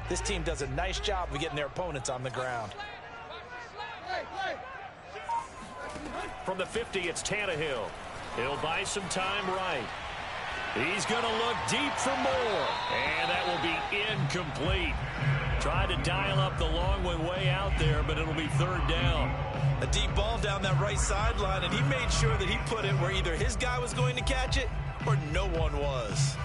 This team does a nice job of getting their opponents on the ground. From the 50, it's Tannehill. He'll buy some time right. He's going to look deep for more. And that will be incomplete. Tried to dial up the long one way out there, but it'll be third down. A deep ball down that right sideline, and he made sure that he put it where either his guy was going to catch it or no one was.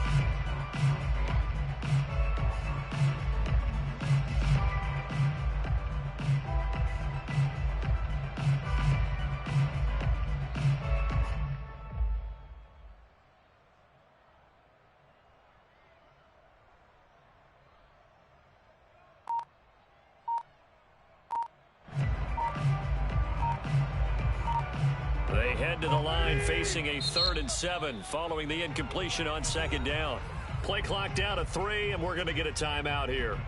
They head to the line facing a 3rd and 7 following the incompletion on 2nd down. Play clock down to 3, and we're going to get a timeout here.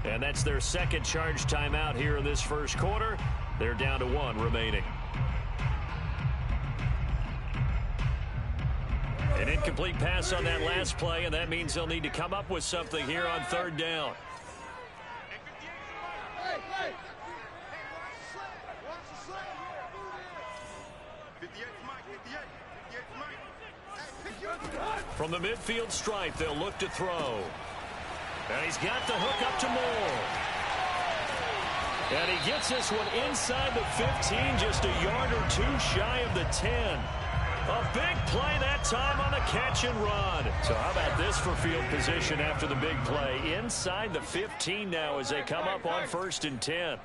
And that's their second charge timeout here in this first quarter. They're down to 1 remaining. An incomplete pass on that last play, and that means they'll need to come up with something here on 3rd down. From the midfield stripe, they'll look to throw. And he's got the hook up to Moore. And he gets this one inside the 15, just a yard or two shy of the 10. A big play that time on the catch and run. So how about this for field position after the big play? Inside the 15 now as they come up on 1st and 10.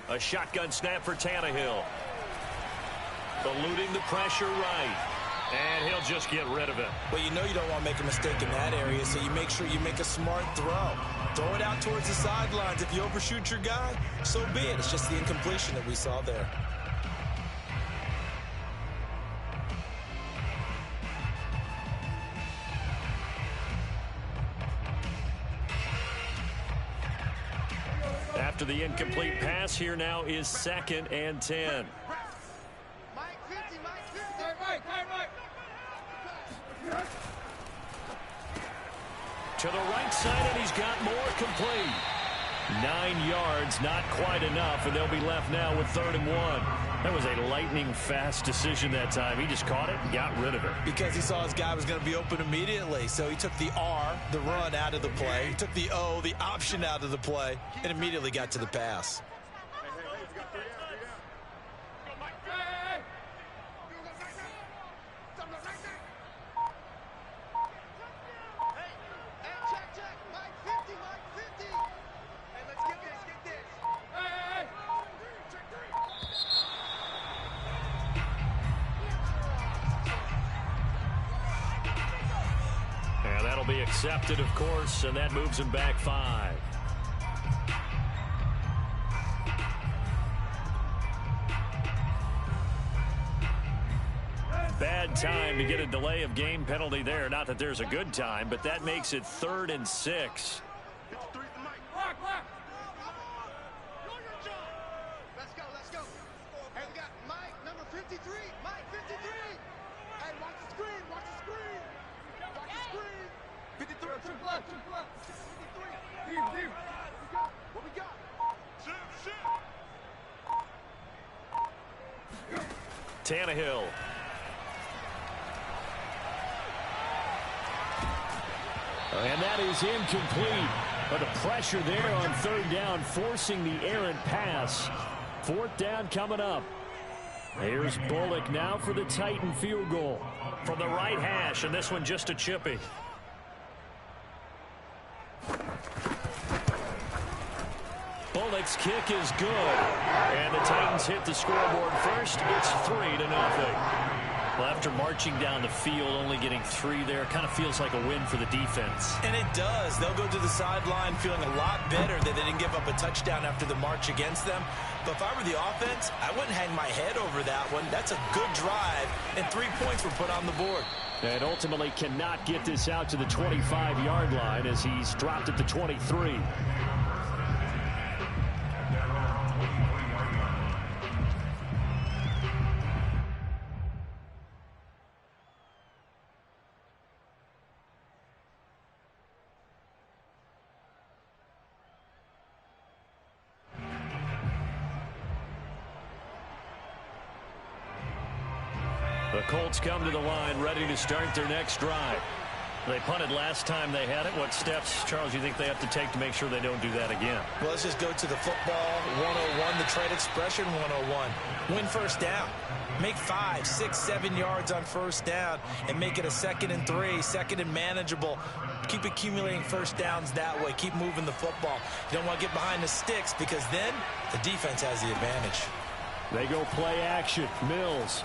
A shotgun snap for Tannehill. Eluding the pressure right. And he'll just get rid of it. Well, you know you don't want to make a mistake in that area, so you make sure you make a smart throw. Throw it out towards the sidelines. If you overshoot your guy, so be it. It's just the incompletion that we saw there. After the incomplete pass, here now is 2nd and 10. To the right side, and he's got more complete. 9 yards, not quite enough, and they'll be left now with 3rd and 1. That was a lightning-fast decision that time. He just caught it and got rid of it. Because he saw his guy was going to be open immediately, so he took the R, the run, out of the play. He took the O, the option, out of the play, and immediately got to the pass. Be accepted, of course, and that moves him back 5. Bad time to get a delay of game penalty there. Not that there's a good time, but that makes it 3rd and 6. Let's go. Hey, we got Mike, number 53. Mike, 53. Hey, watch the screen. Watch the screen. Watch the screen. 53, triple left. 53. What we got? Tannehill. And that is incomplete. But the pressure there on 3rd down, forcing the errant pass. 4th down coming up. Here's Bullock now for the Titan field goal. From the right hash, and this one just a chippy. Bullock's kick is good. And the Titans hit the scoreboard first. It's 3-0. Well, after marching down the field, only getting 3 there, kind of feels like a win for the defense. And it does. They'll go to the sideline feeling a lot better that they didn't give up a touchdown after the march against them. But if I were the offense, I wouldn't hang my head over that one. That's a good drive, and 3 points were put on the board. And ultimately cannot get this out to the 25-yard line as he's dropped at the 23. The Colts come to the line, ready to start their next drive. They punted last time they had it. What steps, Charles, you think they have to take to make sure they don't do that again? Well, let's just go to the football 101, the trade expression 101. Win first down. Make 5, 6, 7 yards on first down and make it a 2nd and 3, 2nd and manageable. Keep accumulating first downs that way. Keep moving the football. You don't want to get behind the sticks because then the defense has the advantage. They go play action. Mills.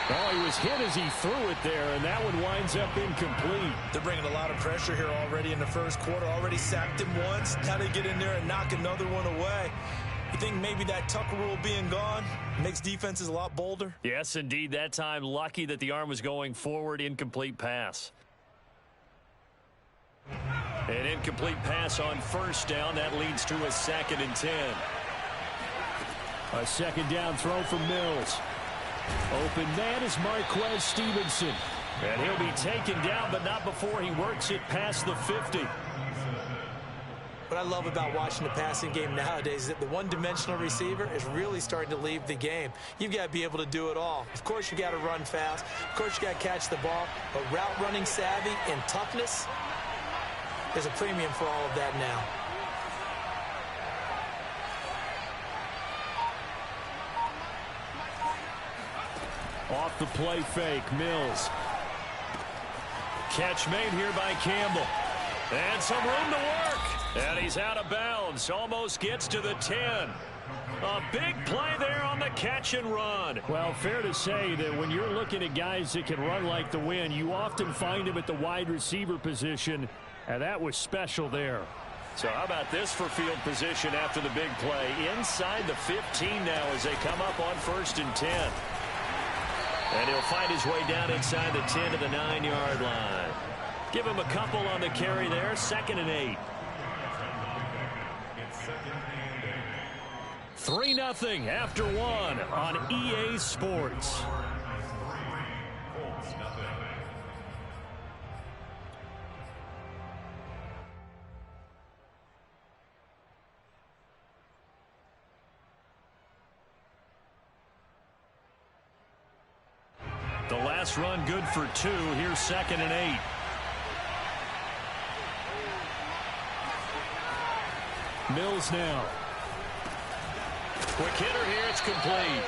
Oh, he was hit as he threw it there, and that one winds up incomplete. They're bringing a lot of pressure here already in the first quarter. Already sacked him once. Now they get in there and knock another one away. You think maybe that Tucker rule being gone makes defenses a lot bolder? Yes, indeed. That time, lucky that the arm was going forward. Incomplete pass. An incomplete pass on first down. That leads to a 2nd and 10. A 2nd down throw from Mills. Open man is Marquez Stevenson. And he'll be taken down, but not before he works it past the 50. What I love about watching the passing game nowadays is that the one-dimensional receiver is really starting to leave the game. You've got to be able to do it all. Of course, you got to run fast. Of course, you got to catch the ball. But route running savvy and toughness, there's a premium for all of that now. Off the play fake, Mills. Catch made here by Campbell. And some room to work. And he's out of bounds. Almost gets to the 10. A big play there on the catch and run. Well, fair to say that when you're looking at guys that can run like the wind, you often find him at the wide receiver position. And that was special there. So how about this for field position after the big play? Inside the 15 now as they come up on 1st and 10. And he'll find his way down inside the 10 to the 9-yard line. Give him a couple on the carry there. 2nd and 8. 3-0 after 1 on EA Sports. The last run good for 2. Here's 2nd and 8. Mills now. Quick hitter here. It's complete.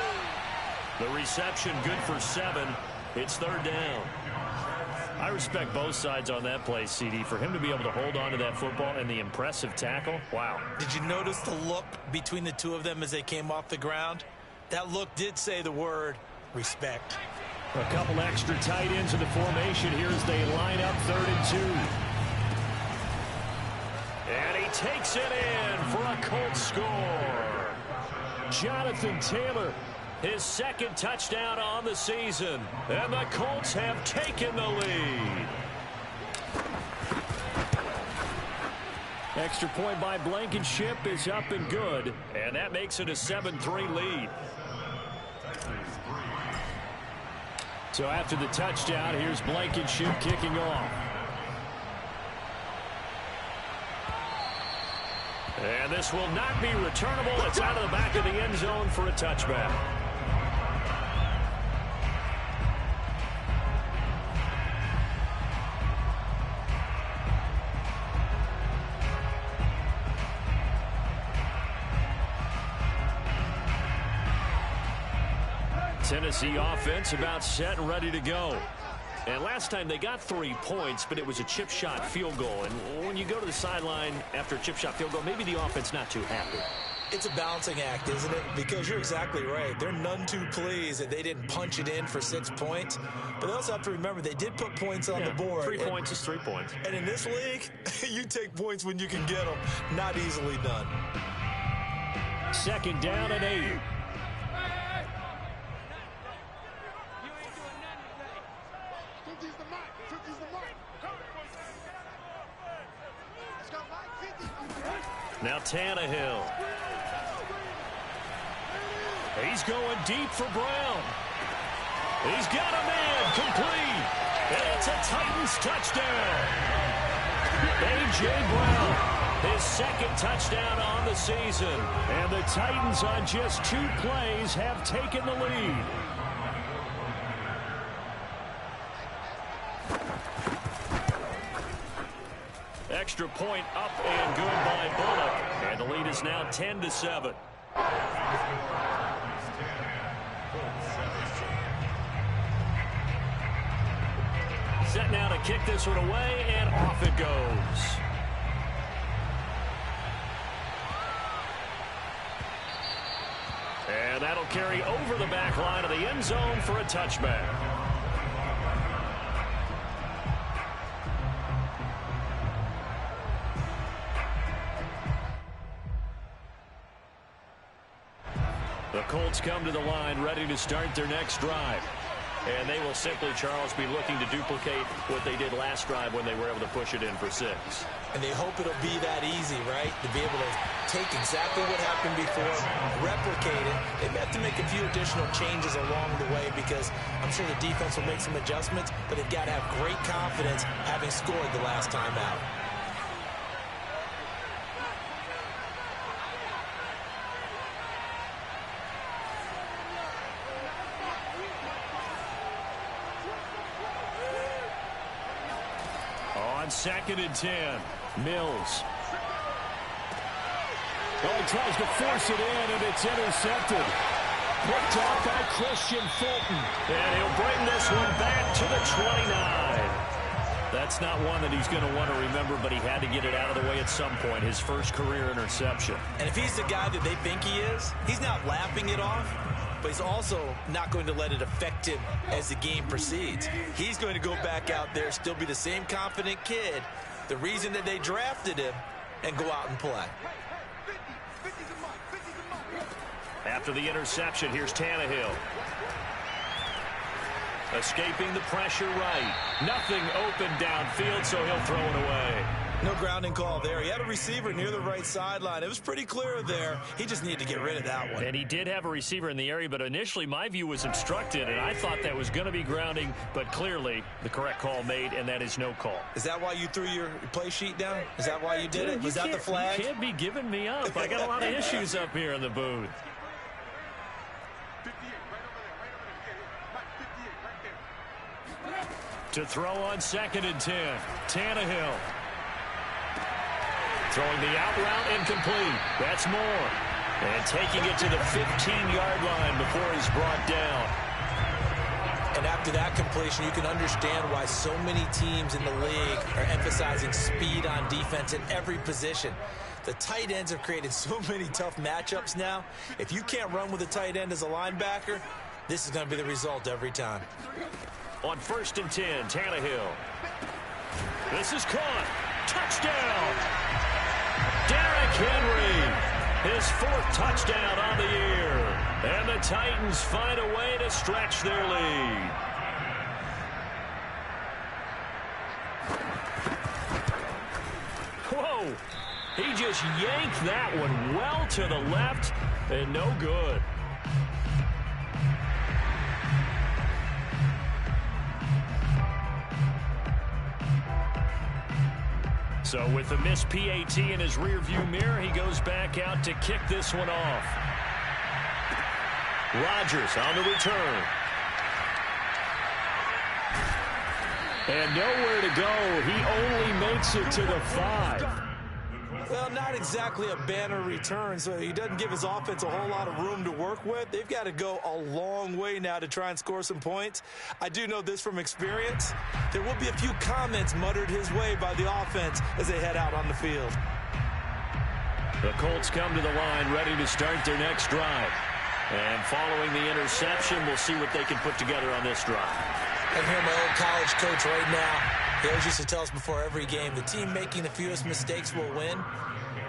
The reception good for 7. It's 3rd down. I respect both sides on that play, CD. For him to be able to hold on to that football and the impressive tackle, wow. Did you notice the look between the two of them as they came off the ground? That look did say the word respect. A couple extra tight ends in the formation here as they line up 3rd and 2. And he takes it in for a Colts score. Jonathan Taylor, his 2nd touchdown on the season. And the Colts have taken the lead. Extra point by Blankenship is up and good. And that makes it a 7-3 lead. So after the touchdown, here's Blankenship kicking off. And this will not be returnable. It's out of the back of the end zone for a touchback. Tennessee offense about set and ready to go. And last time they got 3 points, but it was a chip shot field goal. And when you go to the sideline after a chip shot field goal, maybe the offense not too happy. It's a balancing act, isn't it? Because you're exactly right. They're none too pleased that they didn't punch it in for 6 points. But they also have to remember they did put points on the board. 3 points is 3 points. And in this league, you take points when you can get them. Not easily done. 2nd down and 8. Now Tannehill. He's going deep for Brown. He's got a man complete. And it's a Titans touchdown. A.J. Brown His second touchdown on the season. And the Titans on just 2 plays have taken the lead. Extra point up and good by Bullock. And the lead is now 10-7. Set now to kick this one away, and off it goes. And that'll carry over the back line of the end zone for a touchback. The Colts come to the line ready to start their next drive. And they will simply, Charles, be looking to duplicate what they did last drive when they were able to push it in for 6. And they hope it'll be that easy, right? To be able to take exactly what happened before, replicate it. They may have to make a few additional changes along the way because I'm sure the defense will make some adjustments, but they've got to have great confidence having scored the last time out. On 2nd and 10, Mills. Oh, he tries to force it in, and it's intercepted. Picked off by Christian Fulton. And he'll bring this one back to the 29. That's not one that he's going to want to remember, but he had to get it out of the way at some point. His first career interception. And if he's the guy that they think he is, he's not laughing it off, but he's also not going to let it affect him as the game proceeds. He's going to go back out there, still be the same confident kid, the reason that they drafted him, and go out and play. After the interception, here's Tannehill. Escaping the pressure right. Nothing open downfield, so he'll throw it away. No grounding call there. He had a receiver near the right sideline. It was pretty clear there. He just needed to get rid of that one. And he did have a receiver in the area, but initially my view was obstructed, and I thought that was going to be grounding, but clearly the correct call made, and that is no call. Is that why you threw your play sheet down? Is that why you did it? Was that the flag? You can't be giving me up. I got a lot of issues up here in the booth. To throw on 2nd and 10, Tannehill. Throwing the out route incomplete. That's Moore. And taking it to the 15-yard line before he's brought down. And after that completion, you can understand why so many teams in the league are emphasizing speed on defense in every position. The tight ends have created so many tough matchups now. If you can't run with a tight end as a linebacker, this is going to be the result every time. On 1st and 10, Tannehill. This is caught. Touchdown! Derrick Henry, his 4th touchdown on the year. And the Titans find a way to stretch their lead. Whoa! He just yanked that one well to the left, and no good. So with the missed PAT in his rearview mirror, he goes back out to kick this one off. Rodgers on the return. And nowhere to go. He only makes it to the 5. Well, not exactly a banner return, so he doesn't give his offense a whole lot of room to work with. They've got to go a long way now to try and score some points. I do know this from experience. There will be a few comments muttered his way by the offense as they head out on the field. The Colts come to the line ready to start their next drive. And following the interception, we'll see what they can put together on this drive. I can hear my old college coach right now. He always used to tell us before every game, the team making the fewest mistakes will win.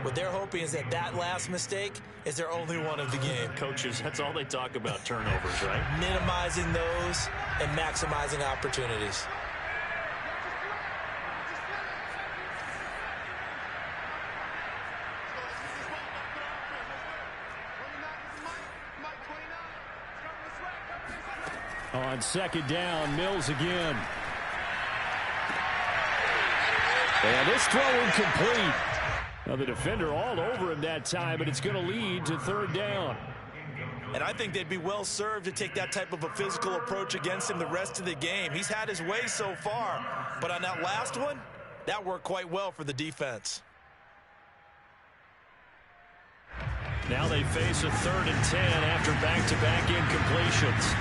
What they're hoping is that that last mistake is their only one of the game. Coaches, that's all they talk about, turnovers, right? Minimizing those and maximizing opportunities. On 2nd down, Mills again. And this throw incomplete. Now the defender all over him that time, but it's going to lead to third down. And I think they'd be well served to take that type of a physical approach against him the rest of the game. He's had his way so far, but on that last one, that worked quite well for the defense. Now they face a 3rd and 10 after back-to-back incompletions.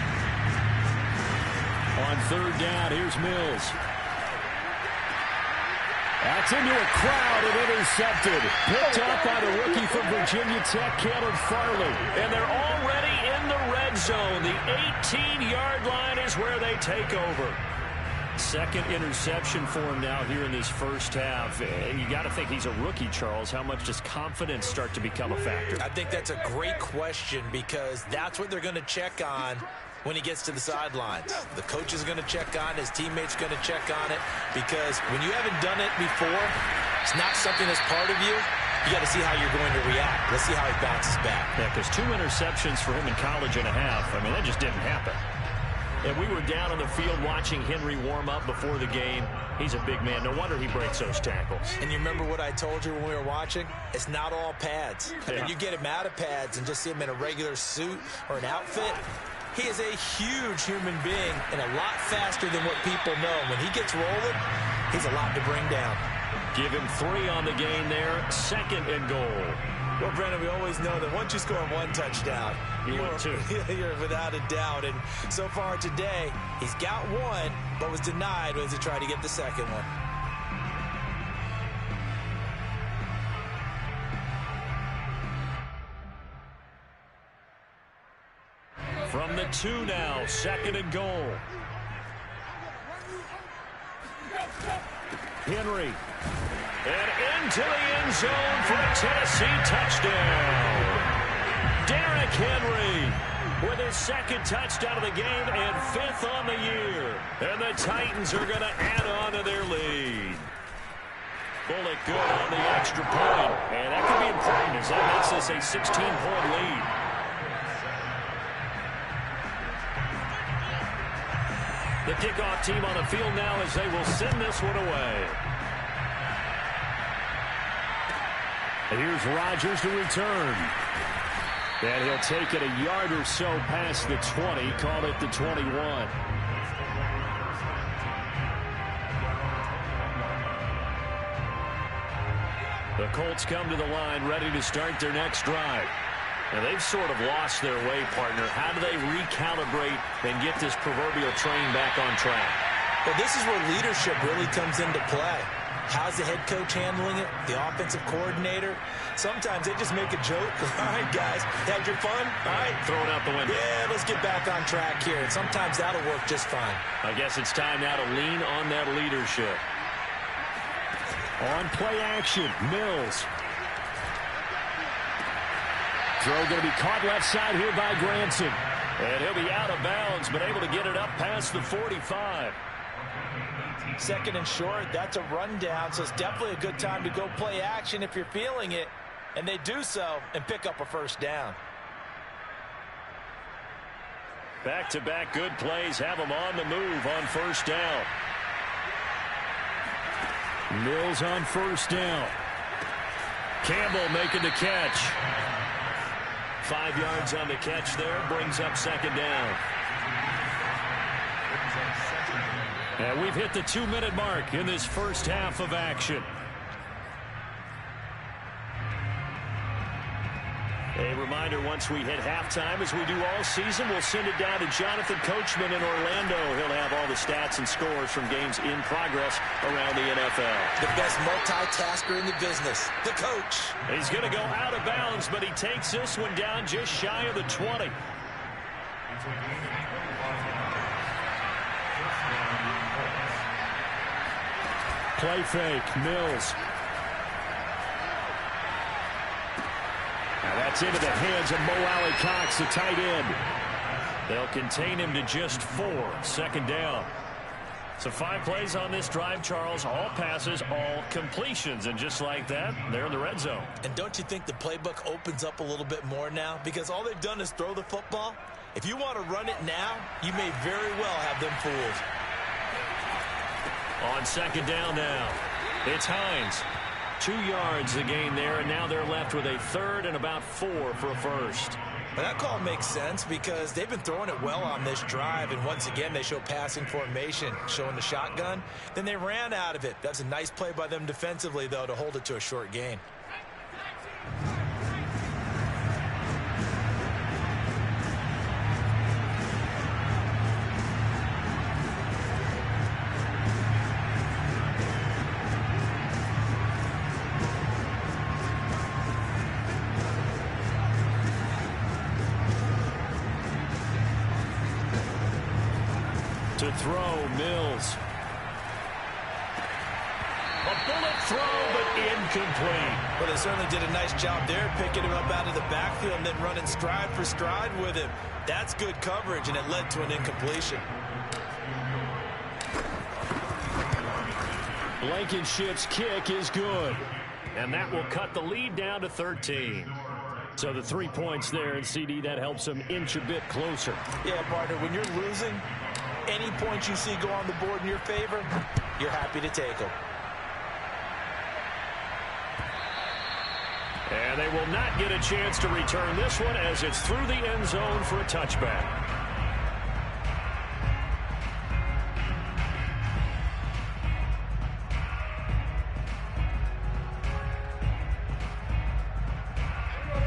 On 3rd down, here's Mills. That's into a crowd and intercepted. Picked up by the rookie from Virginia Tech, Caleb Farley. And they're already in the red zone. The 18-yard line is where they take over. 2nd interception for him now here in this first half. And you got to think he's a rookie, Charles. How much does confidence start to become a factor? I think that's a great question because that's what they're going to check on when he gets to the sidelines. The coach is going to check on it. His teammates are going to check on it because when you haven't done it before, it's not something that's part of you. You got to see how you're going to react. Let's see how he bounces back. Yeah, because 2 interceptions for him in college and a half. I mean, that just didn't happen. And we were down on the field watching Henry warm up before the game. He's a big man. No wonder he breaks those tackles. And you remember what I told you when we were watching? It's not all pads. Yeah. When you get him out of pads and just see him in a regular suit or an outfit, he is a huge human being and a lot faster than what people know. When he gets rolling, he's a lot to bring down. Give him 3 on the gain there. 2nd and goal. Well, Brandon, we always know that once you score 1 touchdown, you want 2. You're without a doubt. And so far today, he's got 1, but was denied as he tried to get the 2nd one. From the 2 now, 2nd and goal. Henry. And into the end zone for a Tennessee touchdown. Derrick Henry with his 2nd touchdown of the game and 5th on the year. And the Titans are going to add on to their lead. Bullock good on the extra point. And that could be important as that makes this a 16-point lead. The kickoff team on the field now as they will send this one away. Here's Rodgers to return. And he'll take it a yard or so past the 20. Call it the 21. The Colts come to the line ready to start their next drive. And they've sort of lost their way, partner. How do they recalibrate and get this proverbial train back on track? Well, this is where leadership really comes into play. How's the head coach handling it? The offensive coordinator? Sometimes they just make a joke. All right, guys, had your fun? All right. Throw it out the window. Yeah, let's get back on track here. And sometimes that'll work just fine. I guess it's time now to lean on that leadership. On play action, Mills. Throw going to be caught left side here by Granson. And he'll be out of bounds, but able to get it up past the 45. 2nd and short, that's a rundown, so it's definitely a good time to go play action if you're feeling it. And they do so and pick up a 1st down. Back-to-back good plays have them on the move on 1st down. Mills on 1st down. Campbell making the catch. 5 yards on the catch there, brings up 2nd down. And we've hit the 2-minute mark in this first half of action. A reminder, once we hit halftime, as we do all season, we'll send it down to Jonathan Coachman in Orlando. He'll have all the stats and scores from games in progress around the NFL. The best multitasker in the business, the coach. He's going to go out of bounds, but he takes this one down just shy of the 20. Play fake, Mills. Now that's into the hands of Mo Alley-Cox, the tight end. They'll contain him to just 4. 2nd down. So 5 plays on this drive, Charles. All passes, all completions. And just like that, they're in the red zone. And don't you think the playbook opens up a little bit more now? Because all they've done is throw the football. If you want to run it now, you may very well have them fooled. On 2nd down now, it's Hines. 2 yards the gain there, and now they're left with a third and about 4 for a first. But that call makes sense because they've been throwing it well on this drive, and once again they show passing formation, showing the shotgun. Then they ran out of it. That's a nice play by them defensively, though, to hold it to a short gain. To throw, Mills. A bullet throw, but incomplete. Well, they certainly did a nice job there, picking him up out of the backfield and then running stride for stride with him. That's good coverage, and it led to an incompletion. Blankenship's kick is good. And that will cut the lead down to 13. So the 3 points there, and CD, that helps them inch a bit closer. Yeah, partner, when you're losing, any points you see go on the board in your favor, you're happy to take them. And they will not get a chance to return this one as it's through the end zone for a touchback.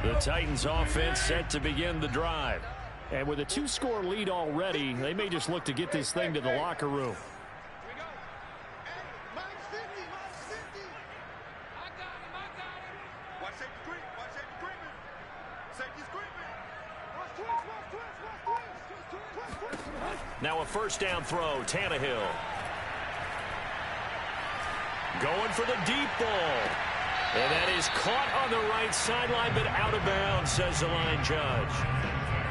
The Titans offense set to begin the drive. And with a 2-score lead already, they may just look to get this thing to the locker room. Now a first down throw, Tannehill. Going for the deep ball. And that is caught on the right sideline, but out of bounds, says the line judge.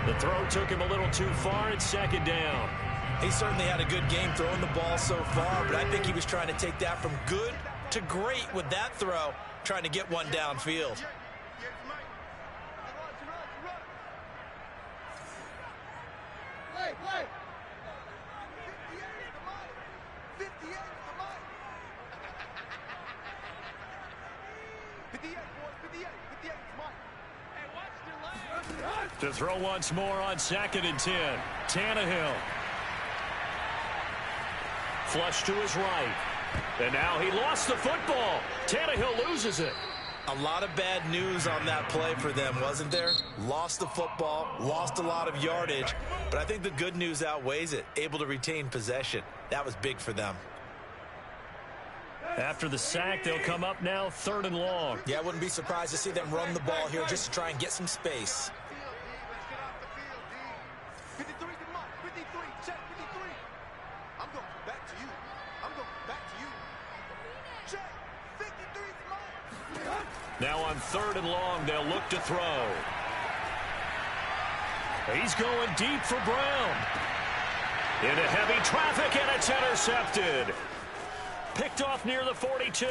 The throw took him a little too far. It's second down. He certainly had a good game throwing the ball so far, but I think he was trying to take that from good to great with that throw, trying to get one downfield. To throw once more on 2nd and 10. Tannehill. Flush to his right. And now he lost the football. Tannehill loses it. A lot of bad news on that play for them, wasn't there? Lost the football, lost a lot of yardage, but I think the good news outweighs it. Able to retain possession. That was big for them. After the sack, they'll come up now 3rd and long. Yeah, I wouldn't be surprised to see them run the ball here just to try and get some space. Now on 3rd and long, they'll look to throw. He's going deep for Brown. Into heavy traffic, and it's intercepted. Picked off near the 42.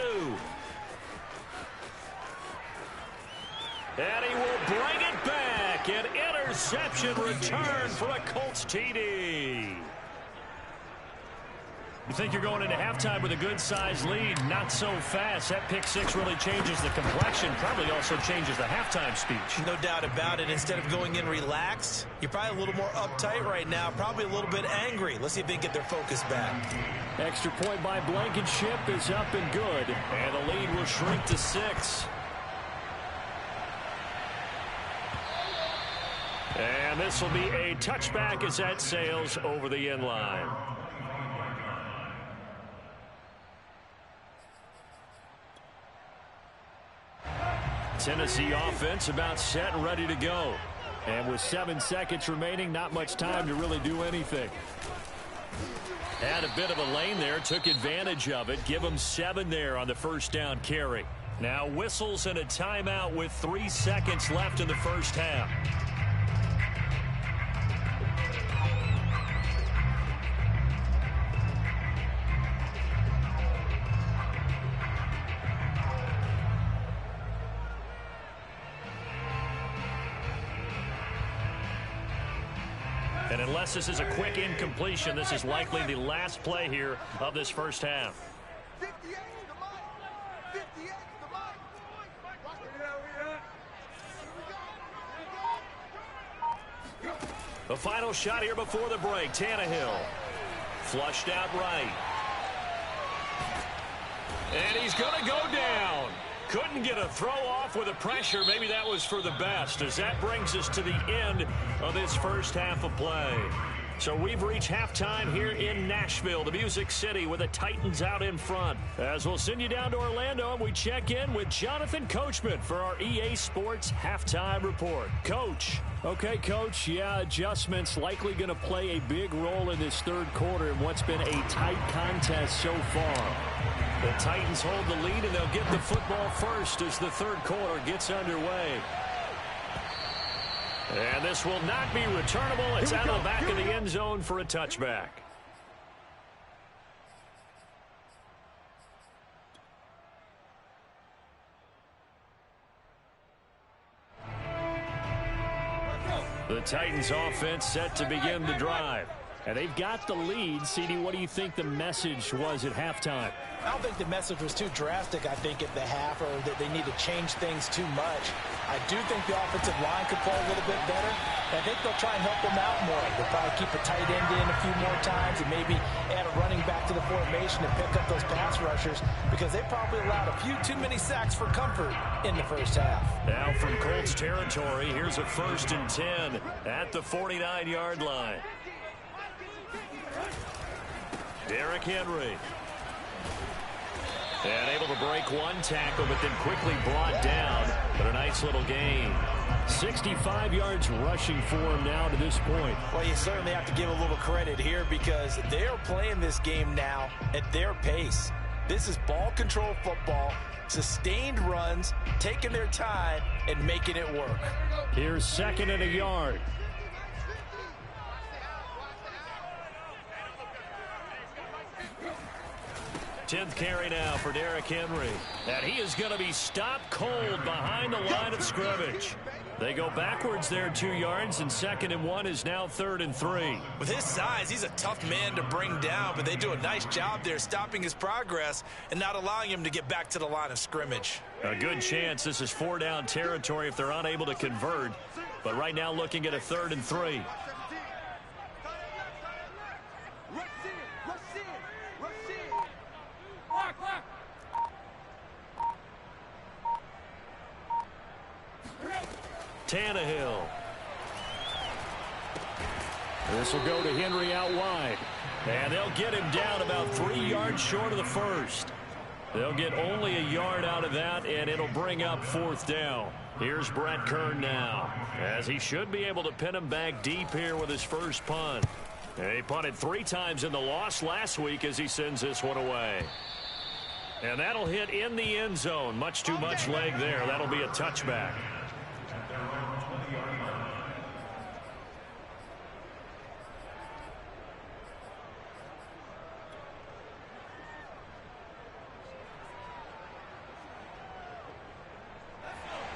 And he will bring it back. An interception return for a Colts TD. You think you're going into halftime with a good-sized lead. Not so fast. That pick six really changes the complexion. Probably also changes the halftime speech. No doubt about it. Instead of going in relaxed, you're probably a little more uptight right now. Probably a little bit angry. Let's see if they can get their focus back. Extra point by Blankenship is up and good. And the lead will shrink to 6. And this will be a touchback as that sails over the end line. Tennessee offense about set and ready to go. And with 7 seconds remaining, not much time to really do anything. Had a bit of a lane there, took advantage of it. Give them 7 there on the first down carry. Now whistles and a timeout with 3 seconds left in the first half. And unless this is a quick incompletion, this is likely the last play here of this first half. 58 to the mic. 58 to the mic. The final shot here before the break. Tannehill flushed out right. And he's going to go down. Couldn't get a throw off with the pressure. Maybe that was for the best, as that brings us to the end of this first half of play. So we've reached halftime here in Nashville, the Music City, with the Titans out in front. As we'll send you down to Orlando, and we check in with Jonathan Coachman for our EA Sports Halftime Report. Coach. Okay, Coach, yeah, adjustments likely going to play a big role in this third quarter in what's been a tight contest so far. The Titans hold the lead, and they'll get the football first as the third quarter gets underway. And this will not be returnable. It's out of the back of the end zone for a touchback. The Titans offense set to begin the drive. And they've got the lead. CD, what do you think the message was at halftime? I don't think the message was too drastic, I think, at the half, or that they need to change things too much. I do think the offensive line could play a little bit better. I think they'll try and help them out more. They'll probably keep a tight end in a few more times and maybe add a running back to the formation and pick up those pass rushers, because they probably allowed a few too many sacks for comfort in the first half. Now from Colts territory, here's a 1st and 10 at the 49-yard line. Derrick Henry. And able to break one tackle, but then quickly brought down. But a nice little gain. 65 yards rushing for him now to this point. Well, you certainly have to give a little credit here, because they're playing this game now at their pace. This is ball control football, sustained runs, taking their time, and making it work. Here's 2nd and a yard. 10th carry now for Derrick Henry. And he is going to be stopped cold behind the line of scrimmage. They go backwards there 2 yards, and 2nd and 1 is now 3rd and 3. With his size, he's a tough man to bring down, but they do a nice job there stopping his progress and not allowing him to get back to the line of scrimmage. A good chance this is 4-down territory if they're unable to convert. But right now looking at a 3rd and 3. Tannehill. This will go to Henry out wide. And they'll get him down about 3 yards short of the first. They'll get only a yard out of that, and it'll bring up 4th down. Here's Brett Kern now, as he should be able to pin him back deep here with his first punt. And he punted 3 times in the loss last week as he sends this one away. And that'll hit in the end zone. Much too much leg there. That'll be a touchback.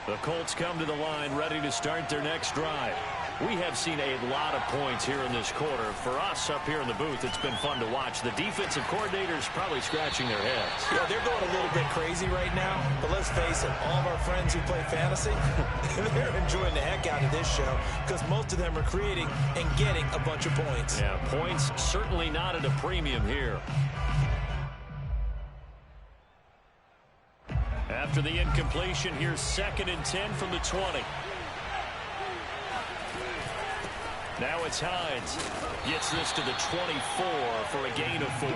The Colts come to the line ready to start their next drive. We have seen a lot of points here in this quarter. For us up here in the booth, it's been fun to watch. The defensive coordinators probably scratching their heads. Yeah, they're going a little bit crazy right now. But let's face it, all of our friends who play fantasy, they're enjoying the heck out of this show, because most of them are creating and getting a bunch of points. Yeah, points certainly not at a premium here. After the incompletion, here's 2nd and 10 from the 20. Now it's Hines. Gets this to the 24 for a gain of 4.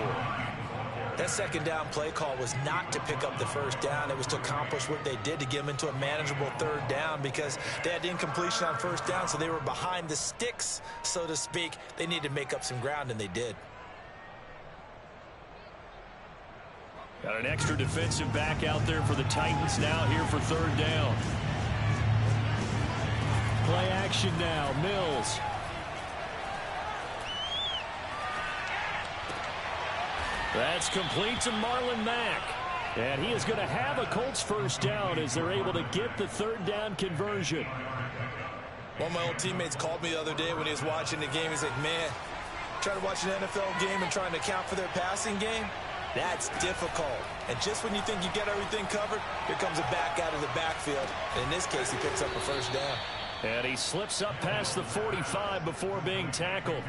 That 2nd down play call was not to pick up the 1st down. It was to accomplish what they did, to get them into a manageable 3rd down, because they had incompletion on 1st down, so they were behind the sticks, so to speak. They needed to make up some ground, and they did. Got an extra defensive back out there for the Titans now here for 3rd down. Play action now. Mills. That's complete to Marlon Mack. And he is going to have a Colts 1st down as they're able to get the 3rd down conversion. One of my old teammates called me the other day when he was watching the game. He's like, man, trying to watch an NFL game and trying to account for their passing game, that's difficult. And just when you think you get everything covered, here comes a back out of the backfield. And in this case, he picks up a 1st down. And he slips up past the 45 before being tackled.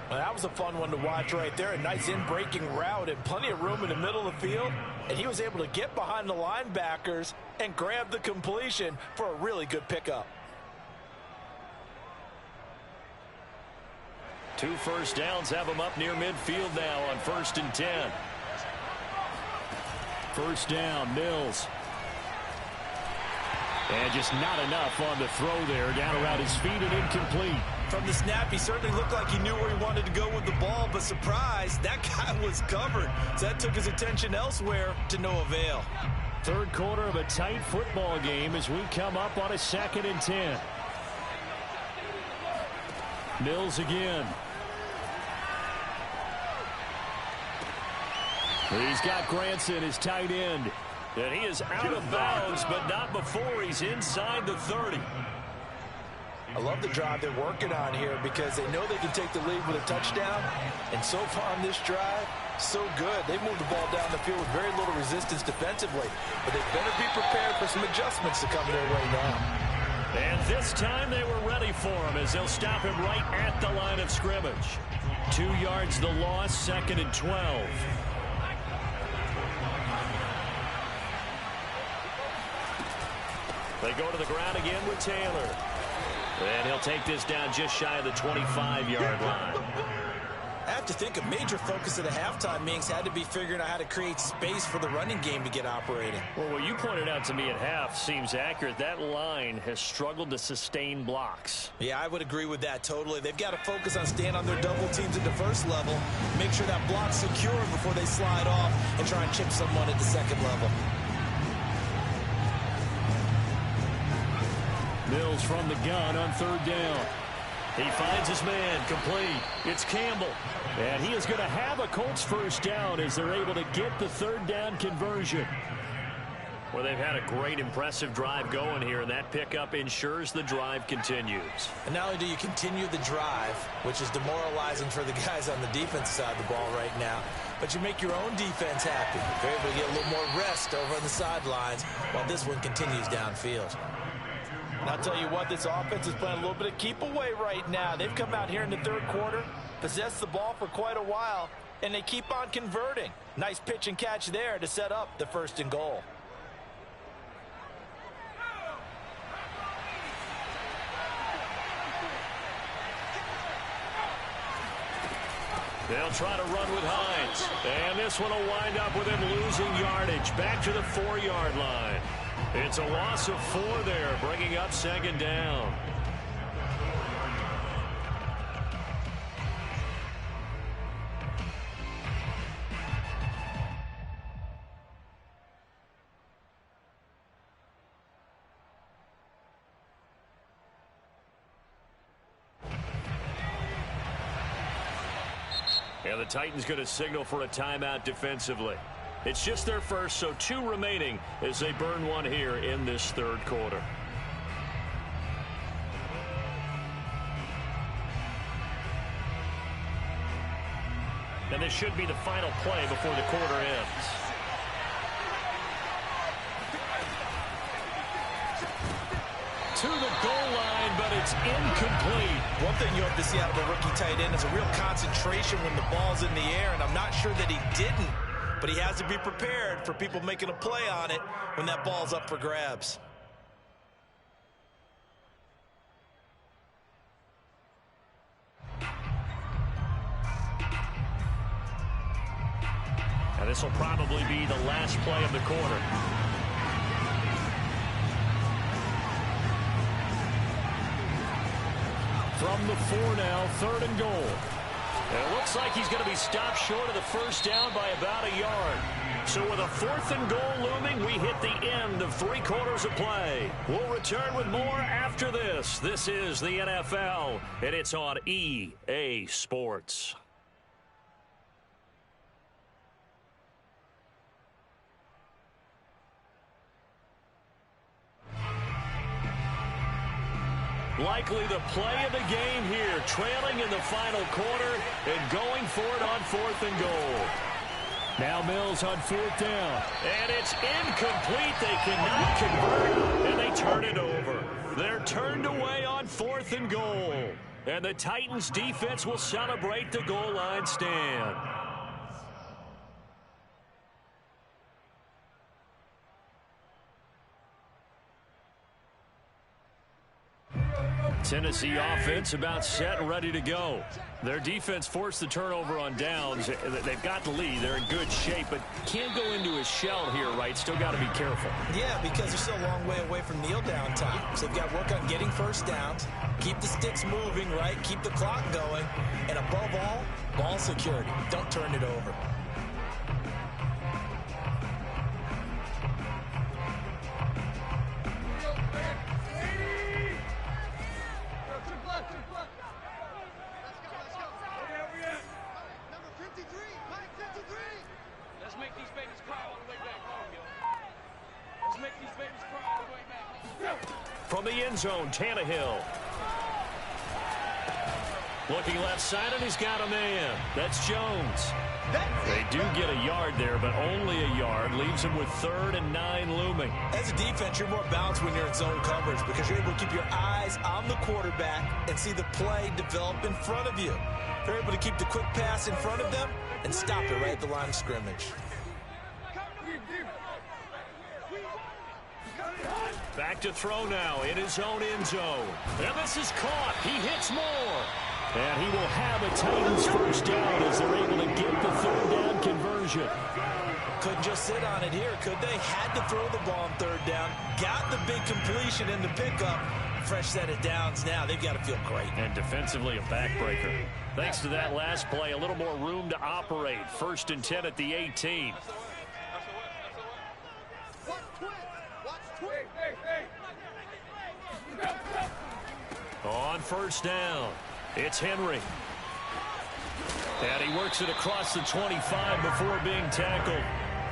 Well, that was a fun one to watch right there. A nice in-breaking route and plenty of room in the middle of the field. And he was able to get behind the linebackers and grab the completion for a really good pickup. 2 first downs have him up near midfield now on 1st and 10. First down, Mills. And just not enough on the throw there. Down around his feet and incomplete. From the snap, he certainly looked like he knew where he wanted to go with the ball, but surprise, that guy was covered. So that took his attention elsewhere to no avail. Third quarter of a tight football game as we come up on a 2nd and 10. Mills again. He's got Granson, his tight end. And he is out of bounds, but not before he's inside the 30. I love the drive they're working on here because they know they can take the lead with a touchdown. And so far on this drive, so good. They moved the ball down the field with very little resistance defensively. But they better be prepared for some adjustments to come their way now. And this time they were ready for him as they'll stop him right at the line of scrimmage. 2 yards the loss, 2nd and 12. They go to the ground again with Taylor. And he'll take this down just shy of the 25-yard line. I have to think a major focus of the halftime meetings had to be figuring out how to create space for the running game to get operating. Well, what you pointed out to me at half seems accurate. That line has struggled to sustain blocks. Yeah, I would agree with that totally. They've got to focus on staying on their double teams at the first level, make sure that block's secure before they slide off and try and chip someone at the second level. Mills from the gun on 3rd down. He finds his man, complete. It's Campbell. And he is going to have a Colts first down as they're able to get the 3rd down conversion. Well, they've had a great, impressive drive going here, and that pickup ensures the drive continues. And not only do you continue the drive, which is demoralizing for the guys on the defense side of the ball right now, but you make your own defense happy. You're able to get a little more rest over on the sidelines while this one continues downfield. And I'll tell you what, this offense is playing a little bit of keep away right now. They've come out here in the 3rd quarter, possessed the ball for quite a while, and they keep on converting. Nice pitch and catch there to set up the 1st and goal. They'll try to run with Hines. And this one will wind up with him losing yardage back to the 4-yard line. It's a loss of 4 there, bringing up 2nd down. And the Titans going to signal for a timeout defensively. It's just their first, so 2 remaining as they burn one here in this 3rd quarter. And this should be the final play before the quarter ends. To the goal line, but it's incomplete. One thing you have to see out of a rookie tight end is a real concentration when the ball's in the air, and I'm not sure that he didn't. But he has to be prepared for people making a play on it when that ball's up for grabs. Now this will probably be the last play of the quarter. From the 4 now, 3rd and goal. And it looks like he's going to be stopped short of the 1st down by about a yard. So with a 4th and goal looming, we hit the end of 3 quarters of play. We'll return with more after this. This is the NFL, and it's on EA Sports. Likely the play of the game here, trailing in the final quarter and going for it on 4th and goal. Now Mills on 4th down. And it's incomplete. They cannot convert, and they turn it over. They're turned away on 4th and goal. And the Titans defense will celebrate the goal line stand. Tennessee offense about set and ready to go. Their defense forced the turnover on downs. They've got the lead. They're in good shape, but can't go into a shell here, right? Still got to be careful. Yeah, because they're still a long way away from kneel down time. So they've got to work on getting first downs, keep the sticks moving, right? Keep the clock going. And above all, ball security. Don't turn it over. From the end zone, Tannehill. Looking left side, and he's got a man. That's Jones. They do get a yard there, but only a yard. Leaves him with 3rd and 9 looming. As a defense, you're more balanced when you're in zone coverage because you're able to keep your eyes on the quarterback and see the play develop in front of you. They're able to keep the quick pass in front of them and stop it right at the line of scrimmage. Back to throw now in his own end zone. And this is caught. He hits more. And he will have a Titans first down as they're able to get the 3rd down conversion. Couldn't just sit on it here, could they? Had to throw the ball on 3rd down. Got the big completion in the pickup. Fresh set of downs now. They've got to feel great. And defensively a backbreaker. Thanks to that last play, a little more room to operate. 1st and 10 at the 18. On 1st down, it's Henry. And he works it across the 25 before being tackled.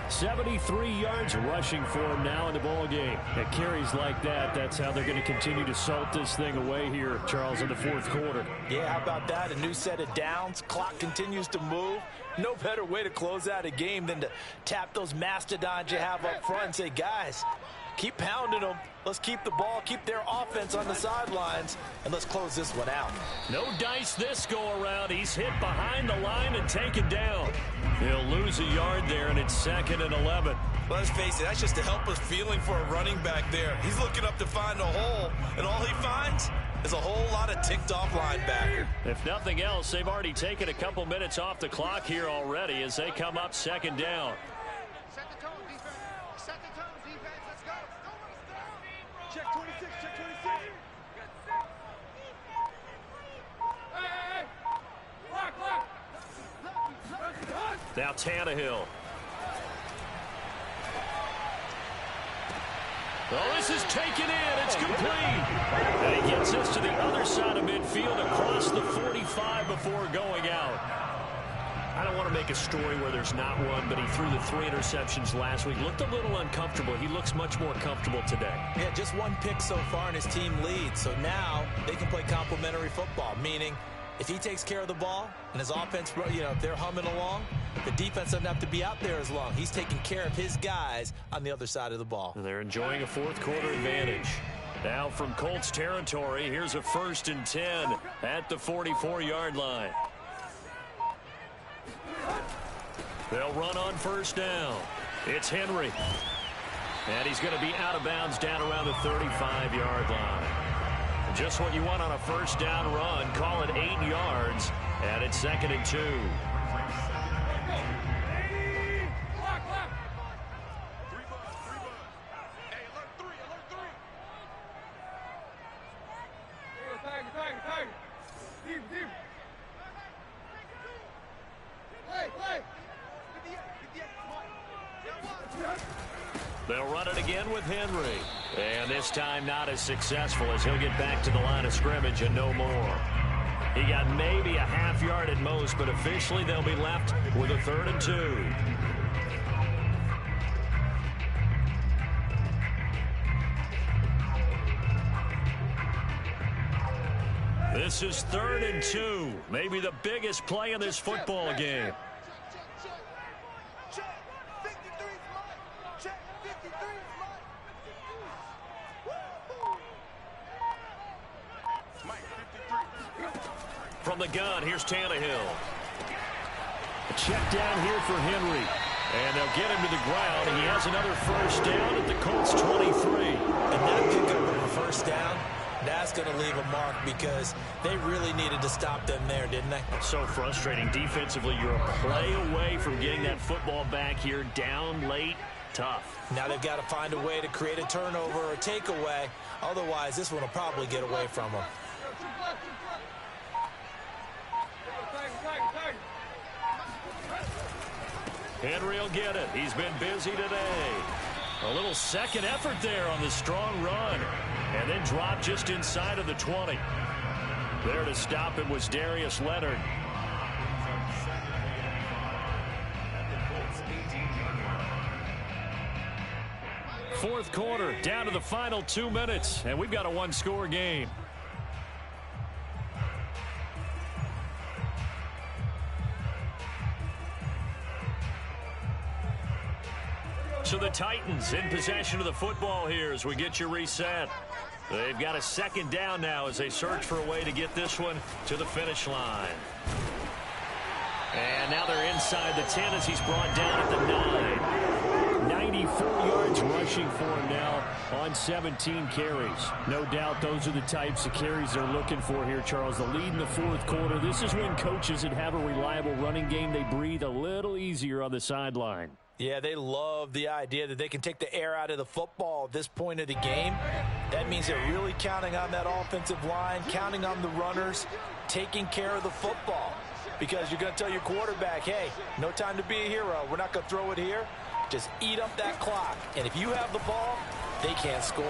73 yards rushing for him now in the ball game. At carries like that, that's how they're going to continue to salt this thing away here, Charles, in the 4th quarter. Yeah, how about that? A new set of downs. Clock continues to move. No better way to close out a game than to tap those mastodons you have up front and say, guys, keep pounding them. Let's keep the ball, keep their offense on the sidelines, and let's close this one out. No dice this go around. He's hit behind the line and taken down. He'll lose a yard there, and it's 2nd and 11. Well, let's face it, that's just a helpless feeling for a running back there. He's looking up to find a hole, and all he finds is a whole lot of ticked-off linebacker. If nothing else, they've already taken a couple minutes off the clock here already as they come up 2nd down. Set the tone, defense. Set the tone, defense. Let's go. Check 26, check 26. Hey. Lock. Now Tannehill. Oh, this is taken in. It's complete. And he gets us to the other side of midfield across the 45 before going out. I don't want to make a story where there's not one, but he threw the 3 interceptions last week. Looked a little uncomfortable. He looks much more comfortable today. Yeah, just 1 pick so far and his team leads. So now they can play complementary football, meaning if he takes care of the ball and his offense, if they're humming along, the defense doesn't have to be out there as long. He's taking care of his guys on the other side of the ball. And they're enjoying a 4th quarter advantage. Now from Colts territory, here's a 1st and 10 at the 44-yard line. They'll run on 1st down. It's Henry. And he's going to be out of bounds down around the 35-yard line. Just what you want on a 1st down run. Call it 8 yards. And it's 2nd and 2. They'll run it again with Henry. And this time not as successful as he'll get back to the line of scrimmage and no more. He got maybe a half yard at most, but officially they'll be left with a 3rd and 2. This is 3rd and 2. Maybe the biggest play in this football game. From the gun, here's Tannehill. A check down here for Henry. And they'll get him to the ground. He has another first down at the Colts 23. And that pickup of a first down, that's going to leave a mark because they really needed to stop them there, didn't they? So frustrating. Defensively, you're a play away from getting that football back here. Down late, tough. Now they've got to find a way to create a turnover or a takeaway. Otherwise, this one will probably get away from them. Henry will get it. He's been busy today. A little second effort there on the strong run. And then dropped just inside of the 20. There to stop him was Darius Leonard. Fourth quarter, down to the final 2 minutes. And we've got a one-score game. So the Titans in possession of the football here as we get you reset. They've got a second down now as they search for a way to get this one to the finish line. And now they're inside the 10 as he's brought down at the 9. 94 yards rushing for him now on 17 carries. No doubt those are the types of carries they're looking for here, Charles. The lead in the fourth quarter. This is when coaches that have a reliable running game, they breathe a little easier on the sideline. Yeah, they love the idea that they can take the air out of the football at this point of the game. That means they're really counting on that offensive line, counting on the runners, taking care of the football. Because you're going to tell your quarterback, hey, no time to be a hero. We're not going to throw it here. Just eat up that clock. And if you have the ball, they can't score.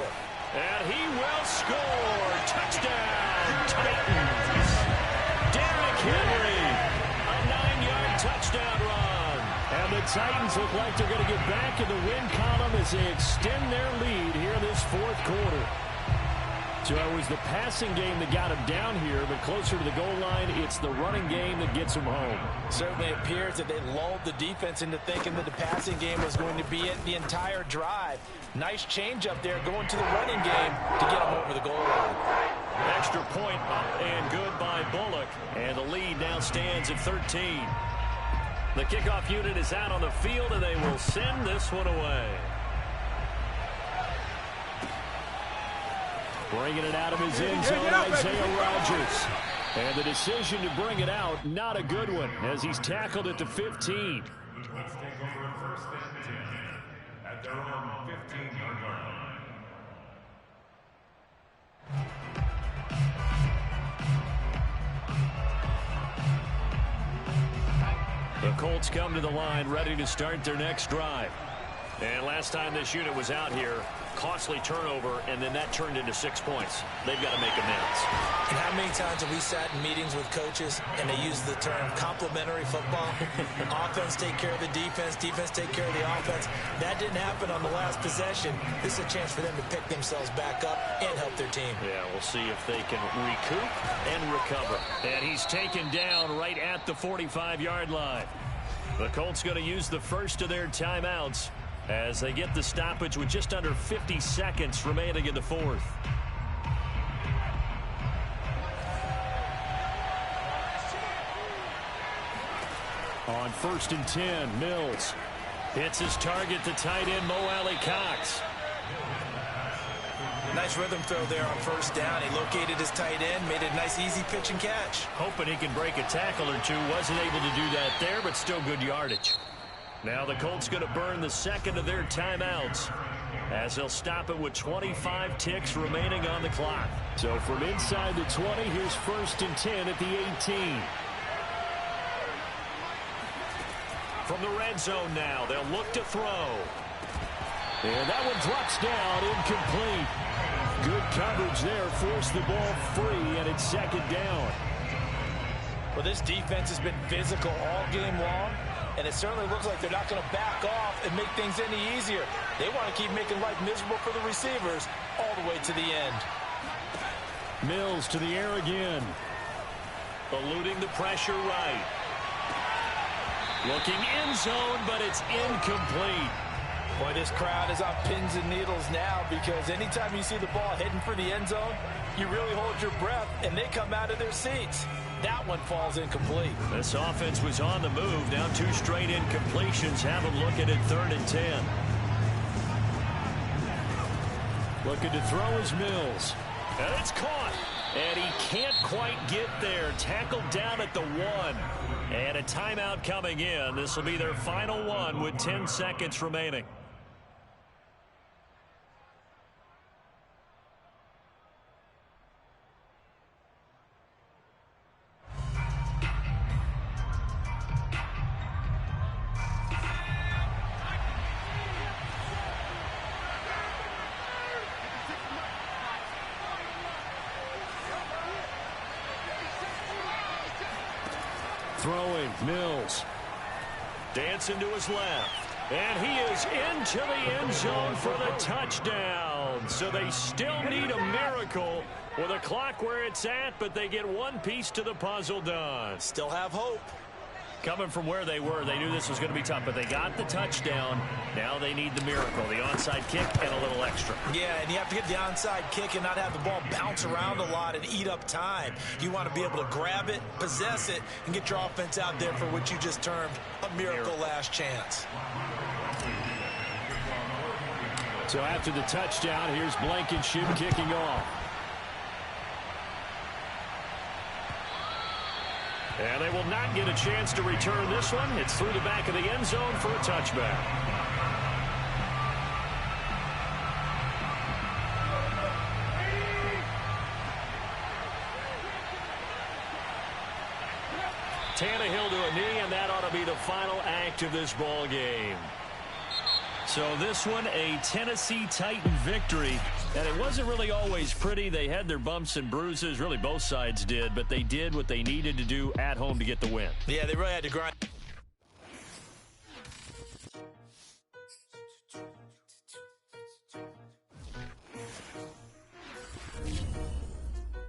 And he will score. Touchdown, Titans. Derrick Henry, a 9-yard touchdown run. And the Titans look like they're going to get back in the win column as they extend their lead here this fourth quarter. So it was the passing game that got them down here, but closer to the goal line, it's the running game that gets them home. Certainly appears that they lulled the defense into thinking that the passing game was going to be it the entire drive. Nice change up there going to the running game to get them over the goal line. Extra point up and good by Bullock. And the lead now stands at 13. The kickoff unit is out on the field, and they will send this one away. Bringing it out of his end zone, Isaiah Rodgers. And the decision to bring it out, not a good one, as he's tackled at the 15. Let's take over first and 10 at their own 15-yard line. The Colts come to the line ready to start their next drive. And last time this unit was out here, costly turnover, and then that turned into 6 points. They've got to make amends. And how many times have we sat in meetings with coaches and they use the term complementary football? Offense take care of the defense, defense take care of the offense. That didn't happen on the last possession. This is a chance for them to pick themselves back up and help their team. Yeah, we'll see if they can recoup and recover. And he's taken down right at the 45-yard line. The Colts going to use the first of their timeouts as they get the stoppage with just under 50 seconds remaining in the fourth. On 1st and 10, Mills hits his target, the tight end, Mo Alley-Cox. Nice rhythm throw there on first down. He located his tight end, made a nice easy pitch and catch. Hoping he can break a tackle or two. Wasn't able to do that there, but still good yardage. Now the Colts going to burn the second of their timeouts as they'll stop it with 25 ticks remaining on the clock. So from inside the 20, here's 1st and 10 at the 18. From the red zone now, they'll look to throw. And that one drops down, incomplete. Good coverage there, forced the ball free, and it's second down. Well, this defense has been physical all game long, and it certainly looks like they're not going to back off and make things any easier. They want to keep making life miserable for the receivers all the way to the end. Mills to the air again. Eluding the pressure right. Looking end zone, but it's incomplete. Boy, this crowd is on pins and needles now because anytime you see the ball heading for the end zone, you really hold your breath, and they come out of their seats. That one falls incomplete. This offense was on the move. Now 2 straight incompletions. Have them looking at 3rd and 10. Looking to throw is Mills. And it's caught. And he can't quite get there. Tackled down at the 1. And a timeout coming in. This will be their final one with 10 seconds remaining. Throwing, Mills. Dancing to his left. And he is into the end zone for the touchdown. So they still need a miracle with a clock where it's at, but they get one piece to the puzzle done. Still have hope. Coming from where they were, they knew this was going to be tough, but they got the touchdown. Now they need the miracle, the onside kick and a little extra. Yeah, and you have to get the onside kick and not have the ball bounce around a lot and eat up time. You want to be able to grab it, possess it, and get your offense out there for what you just termed a miracle last chance. So after the touchdown, here's Blankenship kicking off. And they will not get a chance to return this one. It's through the back of the end zone for a touchback. Tannehill to a knee, and that ought to be the final act of this ball game. So this one, a Tennessee Titan victory. And it wasn't really always pretty. They had their bumps and bruises. Really, both sides did. But they did what they needed to do at home to get the win. Yeah, they really had to grind.